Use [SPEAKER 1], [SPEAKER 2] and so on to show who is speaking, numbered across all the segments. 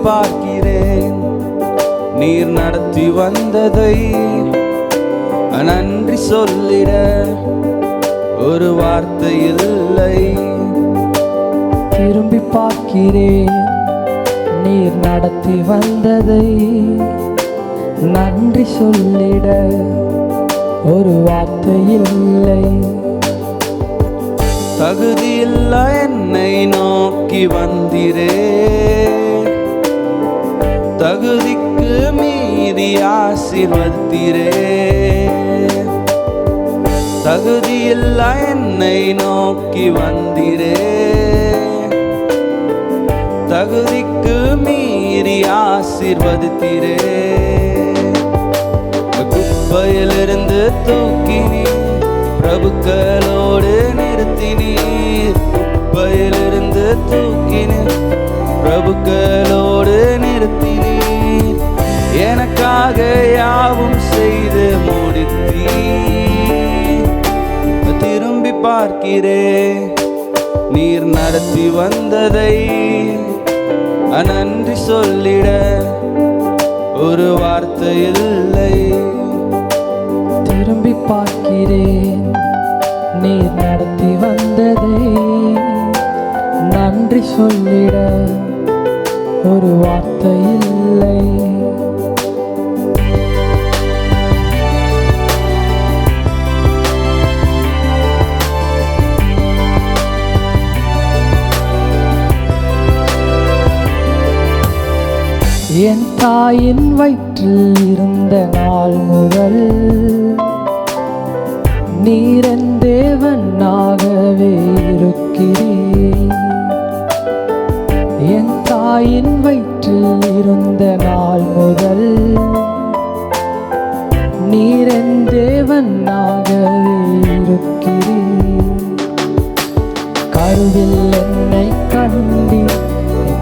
[SPEAKER 1] பார்க்கிறேன். நீர் நடத்தி வந்ததை நன்றி சொல்லிட ஒரு வார்த்தை இல்லை.
[SPEAKER 2] திரும்பி பார்க்கிறேன், நீர் நடத்தி வந்ததை நன்றி சொல்லிட ஒரு வார்த்தை இல்லை.
[SPEAKER 1] தகுதியில்லா என்னை நோக்கி வந்திரே, தகுதிக்கு மீறி ஆசீர்வதித்தீரே. தகுதியில்லா என்னை நோக்கி வந்திரே, தகுதிக்கு மீறி ஆசீர்வதித்தீரே. குப்பையிலிருந்து தூக்கினீர், பிரபுக்களோடு நிறுத்தினீர். குப்பையிலிருந்து தூக்கினீர், பிரபுக்களோடு நிறுத்தினீர். எனக்காக யாவும் செய்து முடித்தீர். திரும்பி பார்க்கிறேன், நீர் நடத்தி வந்ததை நன்றி சொல்லிட ஒரு வார்த்தை இல்லை.
[SPEAKER 2] திரும்பி பார்க்கிறேன், நீர் நடத்தி வந்ததை நன்றி சொல்லிட ஒரு வார்த்தை இல்லை. என் தாயின் வயிற்றில் இருந்த நாள் முதல் நீரன் தேவனாகவே இருக்கிறீர். என் தாயின் வயிற்றில் இருந்த நாள் முதல் நீரன் தேவனாகவே இருக்கிறீர். கருவில் என்னை கண்டீர்,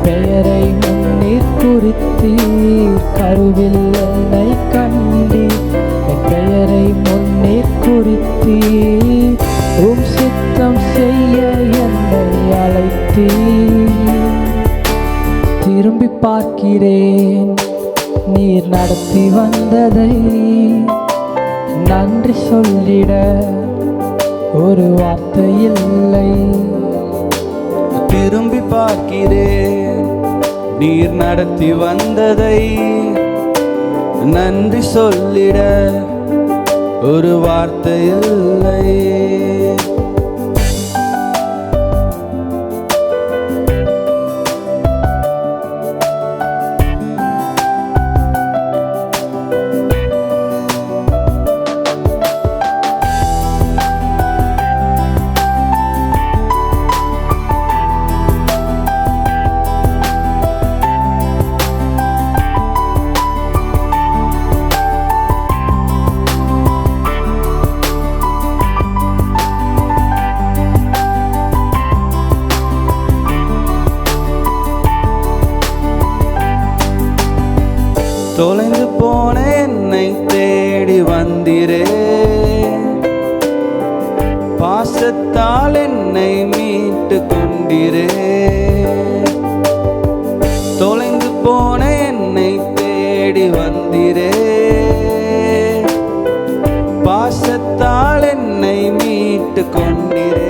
[SPEAKER 2] பெயரை முன்னீர் குறித்தீர். கருவில் என்னை கண்டீர், பெயரை முன்னீர் குறித்தீர். உம் சித்தம் செய்ய என்னை அழைத்தீர். திரும்பி பார்க்கிறேன், நீர் நடத்தி வந்ததை நன்றி சொல்லிட ஒரு வார்த்தை இல்லை.
[SPEAKER 1] திரும்பி பார்க்கிறேன், நீர் நடத்தி வந்ததை நன்றி சொல்லிட ஒரு வார்த்தை இல்லை. தொலைந்து போன என்னை தேடி வந்திரே, பாசத்தால் என்னை மீட்டு கொண்டிரே. தொலைந்து போன என்னை தேடி வந்திரே, பாசத்தால் என்னை மீட்டு கொண்டிரே.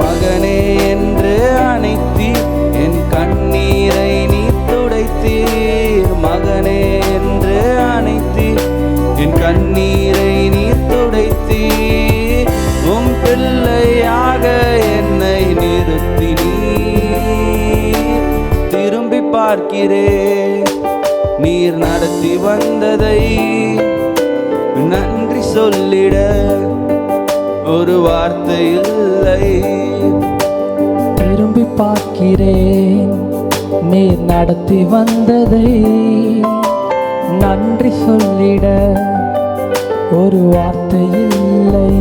[SPEAKER 1] மகனே என்று அணைத்தீர், என் கண்ணீரை நீ துடைத்தீர். மகனே என்று அணைத்தீர், என் கண்ணீரை நீ துடைத்தீர். உம் பிள்ளையாக என்னை நிறுத்தினீர். திரும்பி பார்க்கிறேன், நீர் நடத்தி வந்ததை நன்றி சொல்லிட ஒரு வார்த்தை இல்லை.
[SPEAKER 2] திரும்பி பார்க்கிறேன், நீர் நடத்தி வந்ததை நன்றி சொல்லிட ஒரு வார்த்தை இல்லை.